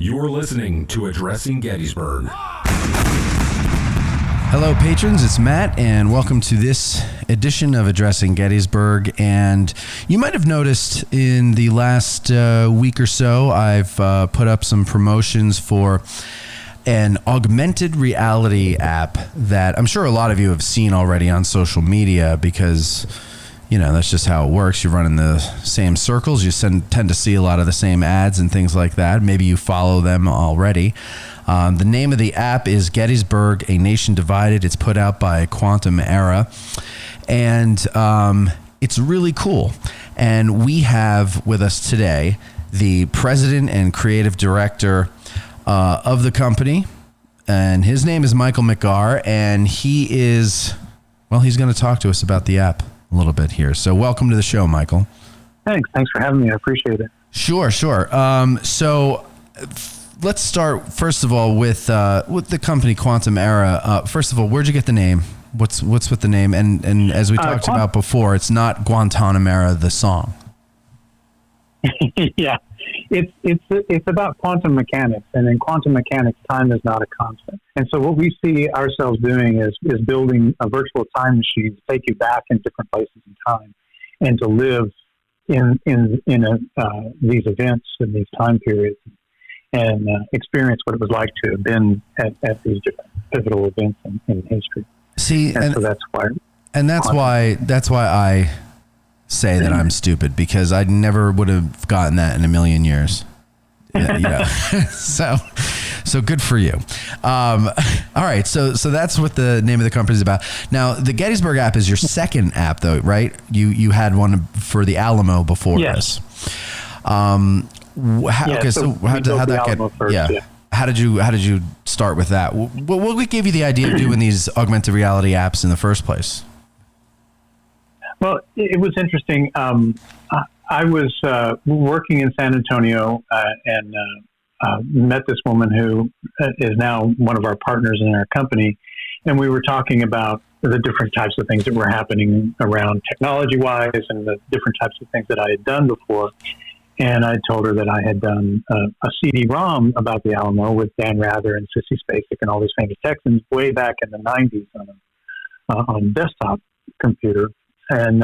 You're listening to Addressing Gettysburg. Hello, patrons. It's Matt, and welcome to this edition of Addressing Gettysburg. And you might have noticed in the last week or so, I've put up some promotions for an augmented reality app that I'm sure a lot of you have seen already on social media because, you know, that's just how it works. You run in the same circles. You tend to see a lot of the same ads and things like that. Maybe you follow them already. The name of the app is Gettysburg, A Nation Divided. It's put out by Quantum Era. And it's really cool. And we have with us today the president and creative director of the company. And his name is Michael McGar. And he is, well, he's going to talk to us about the app a little bit here. So welcome to the show, Michael. Thanks for having me. I appreciate it. Sure. So let's start first of all with the company Quantum Era. First of all, where'd you get the name? What's with the name? And as we talked about before, it's not Guantanamera, the song. Yeah, it's about quantum mechanics, and in quantum mechanics, time is not a constant. And so what we see ourselves doing is building a virtual time machine to take you back in different places in time, and to live in these events in these time periods, and experience what it was like to have been at these different pivotal events in history. See, and so that's why. And that's why I say that I'm stupid, because I never would have gotten that in a million years. Yeah. So good for you. All right. So that's what the name of the company is about. Now, the Gettysburg app is your second app, though, right? You had one for the Alamo before this. So how'd that get? First, yeah. How did you start with that? What gave you the idea of doing these augmented reality apps in the first place? Well, it was interesting. I was working in San Antonio and met this woman who is now one of our partners in our company. And we were talking about the different types of things that were happening around technology-wise and the different types of things that I had done before. And I told her that I had done a CD-ROM about the Alamo with Dan Rather and Sissy Spacek and all these famous Texans way back in the 90s on a desktop computer. And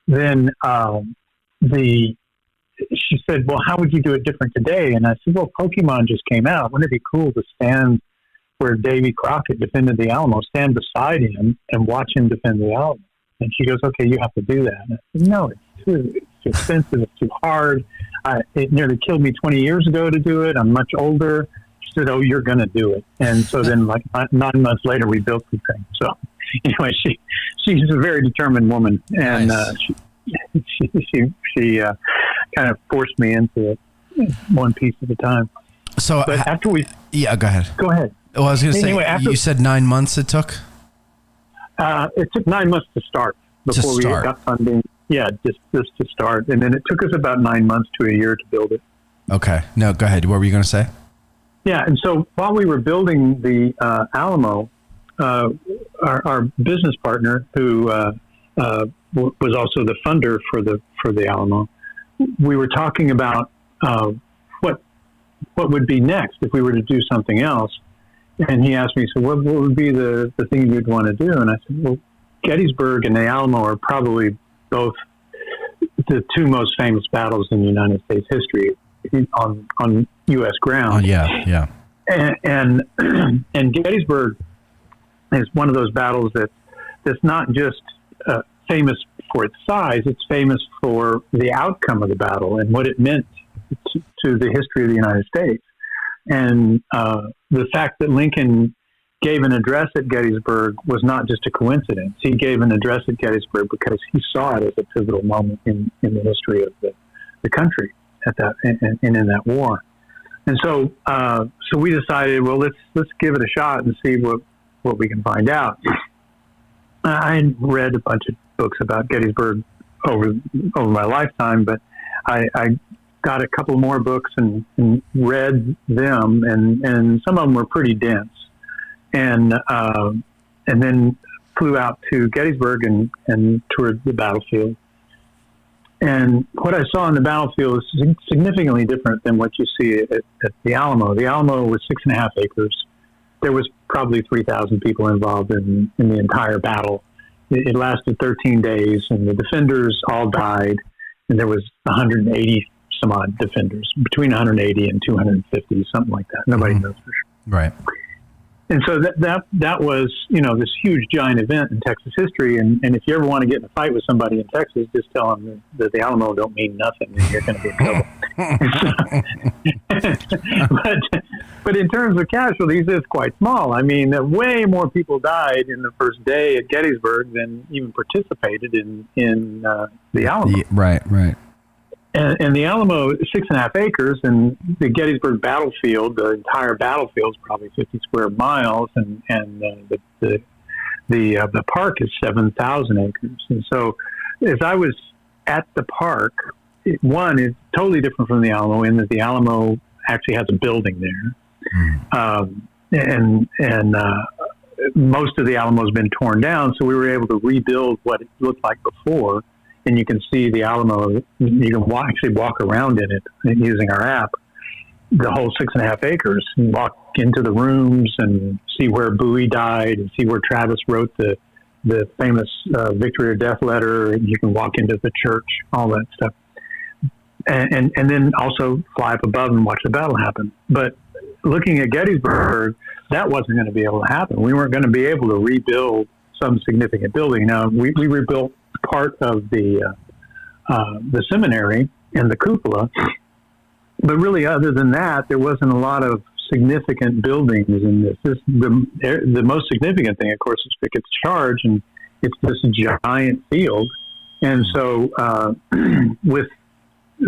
then she said, well, how would you do it different today? And I said, well, Pokemon just came out. Wouldn't it be cool to stand where Davy Crockett defended the Alamo, stand beside him and watch him defend the Alamo? And she goes, okay, you have to do that. And I said, no, it's too expensive. It's too hard. It nearly killed me 20 years ago to do it. I'm much older. She said, oh, you're going to do it. And so then like 9 months later, we built the thing. So anyway, she's a very determined woman, and nice. She kind of forced me into it one piece at a time. So, but after we, yeah, go ahead. Go ahead. Well, I was going to say, anyway, you said 9 months it took. It took 9 months to start before we got funding. Yeah, just to start, and then it took us about 9 months to a year to build it. Okay. No, go ahead. What were you going to say? Yeah, and so while we were building the Alamo, our business partner, who was also the funder for the Alamo, we were talking about what would be next if we were to do something else. And he asked me, so what would be the thing you'd want to do? And I said, well, Gettysburg and the Alamo are probably both the two most famous battles in United States history on U.S. ground. Yeah. And Gettysburg is one of those battles that's not just famous for its size; it's famous for the outcome of the battle and what it meant to the history of the United States. And the fact that Lincoln gave an address at Gettysburg was not just a coincidence. He gave an address at Gettysburg because he saw it as a pivotal moment in the history of the country at that and in that war. And so we decided, well, let's give it a shot and see what we can find out. I had read a bunch of books about Gettysburg over my lifetime, but I got a couple more books and read them, and some of them were pretty dense. And then flew out to Gettysburg and toured the battlefield. And what I saw on the battlefield is significantly different than what you see at the Alamo. The Alamo was 6.5 acres. There was probably 3,000 people involved in the entire battle. It lasted 13 days, and the defenders all died, and there was 180 some odd defenders, between 180 and 250, something like that. Nobody knows for sure. Right. And so that was, this huge giant event in Texas history. And if you ever want to get in a fight with somebody in Texas, just tell them that the Alamo don't mean nothing and you're going to be in trouble. But in terms of casualties, it's quite small. I mean, way more people died in the first day at Gettysburg than even participated in the Alamo. Right. And the Alamo is 6.5 acres, and the Gettysburg battlefield, the entire battlefield is probably 50 square miles, and the park is 7,000 acres. And so, as I was at the park, one is totally different from the Alamo in that the Alamo actually has a building there, and most of the Alamo has been torn down, so we were able to rebuild what it looked like before. And you can see the Alamo. You can actually walk around in it using our app. The whole 6.5 acres, and walk into the rooms and see where Bowie died, and see where Travis wrote the famous victory or death letter. You can walk into the church, all that stuff, and then also fly up above and watch the battle happen. But looking at Gettysburg, that wasn't going to be able to happen. We weren't going to be able to rebuild some significant building. Now we rebuilt part of the seminary and the cupola, but really, other than that, there wasn't a lot of significant buildings in this. The most significant thing, of course, is Pickett's Charge, and it's this giant field. And so, with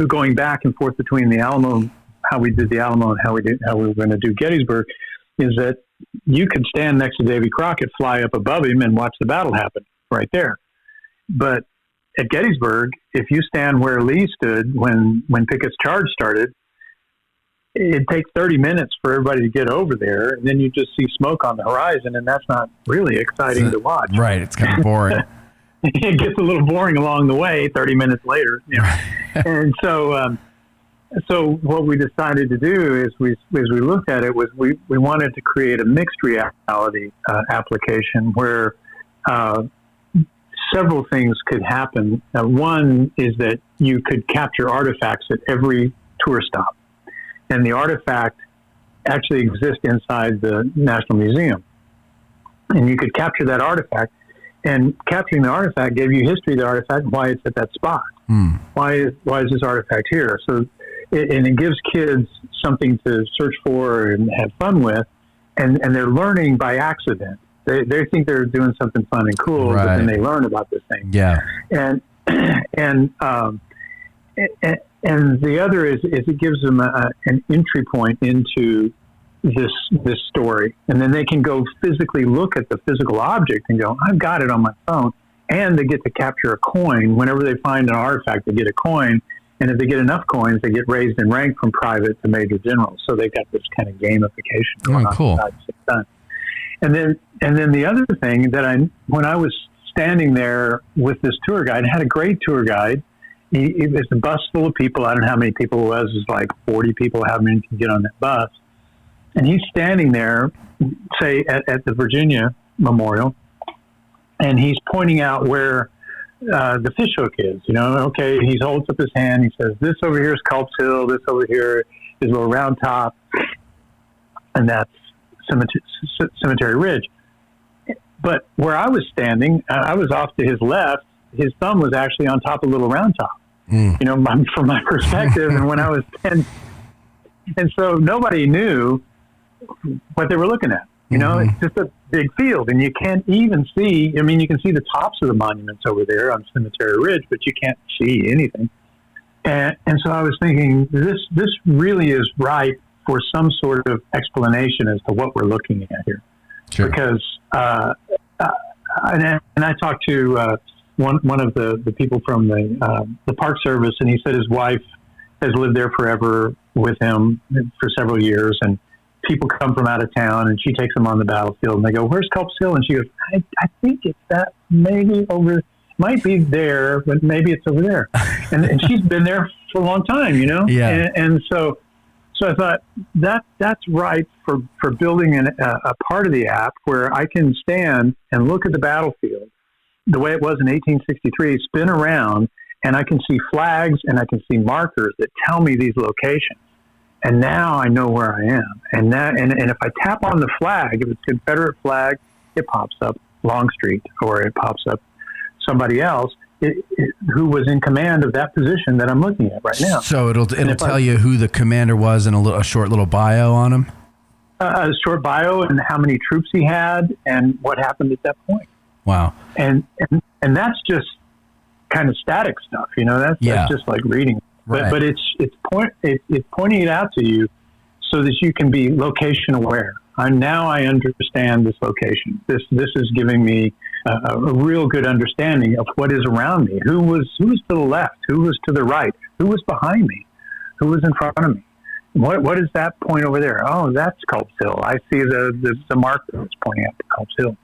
going back and forth between the Alamo, how we did the Alamo, and how we were going to do Gettysburg, is that you could stand next to Davy Crockett, fly up above him, and watch the battle happen right there. But at Gettysburg, if you stand where Lee stood when Pickett's Charge started, it takes 30 minutes for everybody to get over there, and then you just see smoke on the horizon, and that's not really exciting to watch. Right, it's kind of boring. It gets a little boring along the way, 30 minutes later. And so what we decided to do is, as we looked at it, was we wanted to create a mixed reality application where several things could happen. One is that you could capture artifacts at every tour stop, and the artifact actually exists inside the National Museum, and you could capture that artifact, and capturing the artifact gave you history of the artifact and why it's at that spot. Why is this artifact here? So, it gives kids something to search for and have fun with, and they're learning by accident. They think they're doing something fun and cool, right, but then they learn about this thing. Yeah. And the other is it gives them an entry point into this story, and then they can go physically look at the physical object and go, I've got it on my phone, and they get to capture a coin. Whenever they find an artifact, they get a coin, and if they get enough coins, they get raised in rank from private to major general. So they've got this kind of gamification going on. Cool. And then the other thing that when I was standing there with this tour guide, I had a great tour guide. It was a bus full of people. I don't know how many people it was. It was like 40 people. How many can get on that bus? And he's standing there, say at the Virginia Memorial, and he's pointing out where the fishhook is. Okay, he holds up his hand. He says, "This over here is Culp's Hill. This over here is Little Round Top, and that's Cemetery Ridge." But where I was standing, I was off to his left. His thumb was actually on top of Little Round Top. From my perspective, and when I was 10, and so nobody knew what they were looking at. It's just a big field, and you can't even see. I mean, you can see the tops of the monuments over there on Cemetery Ridge, but you can't see anything. And so I was thinking, this really is ripe for some sort of explanation as to what we're looking at here. Sure. Because and I talked to one of the people from the Park Service, and he said his wife has lived there forever with him for several years, and people come from out of town, and she takes them on the battlefield, and they go, "Where's Culp's Hill?" And she goes, I think it's that maybe over. might be there, but maybe it's over there. And she's been there for a long time, Yeah. And so I thought that's right for building a part of the app where I can stand and look at the battlefield the way it was in 1863, spin around, and I can see flags and I can see markers that tell me these locations. And now I know where I am. And if I tap on the flag, if it's a Confederate flag, it pops up Longstreet, or it pops up somebody else who was in command of that position that I'm looking at right now. So it'll tell you who the commander was and a short little bio on him? A short bio and how many troops he had and what happened at that point. Wow. And that's just kind of static stuff, that's just like reading. Right. But it's pointing it out to you so that you can be location aware. Now I understand this location. This is giving me a real good understanding of what is around me. Who was to the left? Who was to the right? Who was behind me? Who was in front of me? What is that point over there? Oh, that's Culp's Hill. I see the marker that's pointing out to Culp's Hill.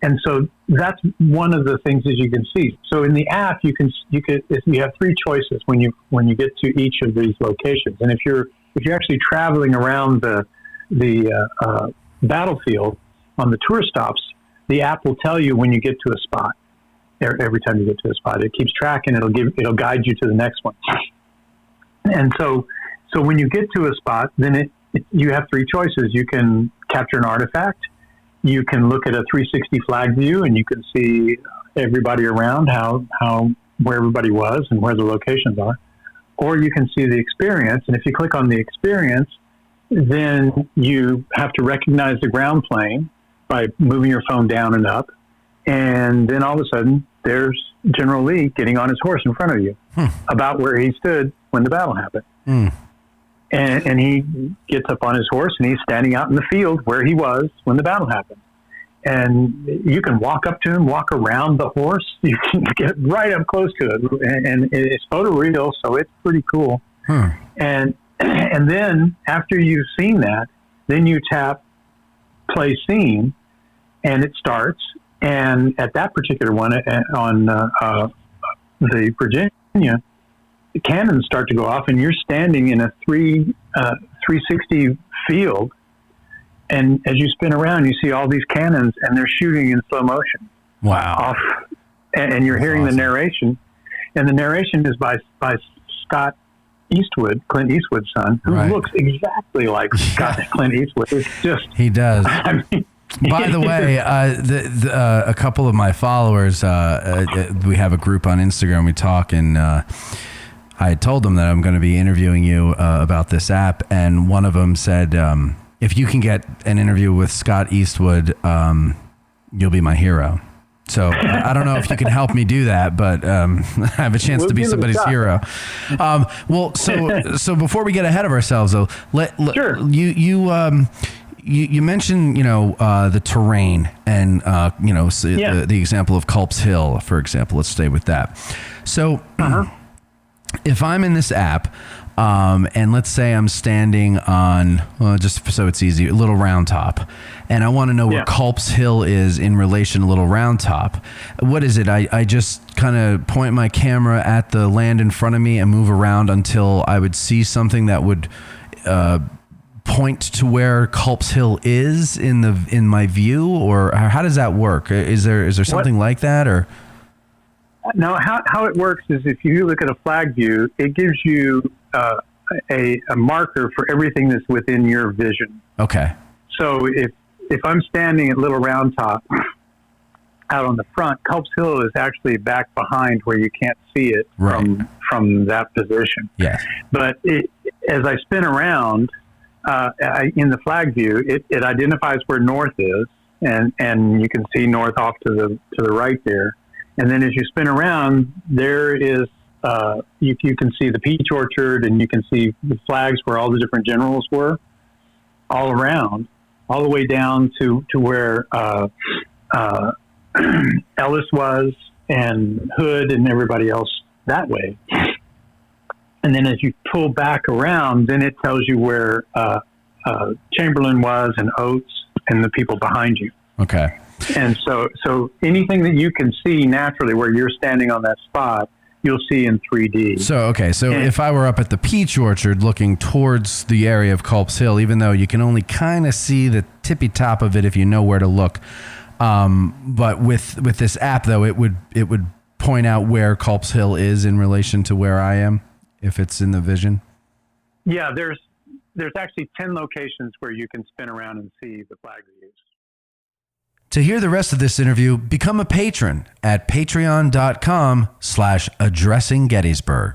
And so that's one of the things that you can see. So in the app, you have three choices when you get to each of these locations. And if you're actually traveling around the battlefield on the tour stops, the app will tell you when you get to a spot. Every time you get to a spot, it keeps track and it'll guide you to the next one. And so when you get to a spot, then you have three choices. You can capture an artifact. You can look at a 360 flag view and you can see everybody around, where everybody was and where the locations are. Or you can see the experience. And if you click on the experience, then you have to recognize the ground plane by moving your phone down and up. And then all of a sudden, there's General Lee getting on his horse in front of you about where he stood when the battle happened. And he gets up on his horse and he's standing out in the field where he was when the battle happened. And you can walk up to him, walk around the horse. You can get right up close to it. And it's photoreal, so it's pretty cool. And then after you've seen that, then you tap play scene and it starts. And at that particular one on the Virginia, the cannons start to go off and you're standing in a 360 field. And as you spin around, you see all these cannons and they're shooting in slow motion. Wow. Off, and you're hearing the narration. And the narration is by Scott Eastwood, Clint Eastwood's son, who looks exactly like Clint Eastwood. It's just... He does. I mean, by the way, a couple of my followers, we have a group on Instagram, we talk, and I had told them that I'm going to be interviewing you about this app, and one of them said, if you can get an interview with Scott Eastwood, you'll be my hero. So I don't know if you can help me do that, but I have a chance to be somebody's hero. Well, so before we get ahead of ourselves, though, sure. You mentioned, the terrain and, the example of Culp's Hill, for example. Let's stay with that. So if I'm in this app, and let's say I'm standing on, just so it's easy, a Little Round Top, and I want to know where Culp's Hill is in relation to Little Round Top. What is it? I just kind of point my camera at the land in front of me and move around until I would see something that would point to where Culp's Hill is in my view, or how does that work? Is there something like that, or? No, how it works is if you look at a flag view, it gives you a marker for everything that's within your vision. Okay. So if I'm standing at Little Round Top out on the front, Culp's Hill is actually back behind where you can't see it from that position. Yes. But as I spin around in the flag view, it identifies where north is, and you can see north off to the right there. And then as you spin around, there is you can see the peach orchard, and you can see the flags where all the different generals were all around, all the way down to where Ellis was and Hood and everybody else that way. And then as you pull back around, then it tells you where Chamberlain was and Oates and the people behind you. Okay. And so anything that you can see naturally where you're standing on that spot, you'll see in 3D. So if I were up at the peach orchard looking towards the area of Culp's Hill, even though you can only kind of see the tippy top of it if you know where to look, but with this app though, it would point out where Culp's Hill is in relation to where I am, if it's in the vision. Yeah, there's actually 10 locations where you can spin around and see the flag views. To hear the rest of this interview, become a patron at patreon.com/addressinggettysburg.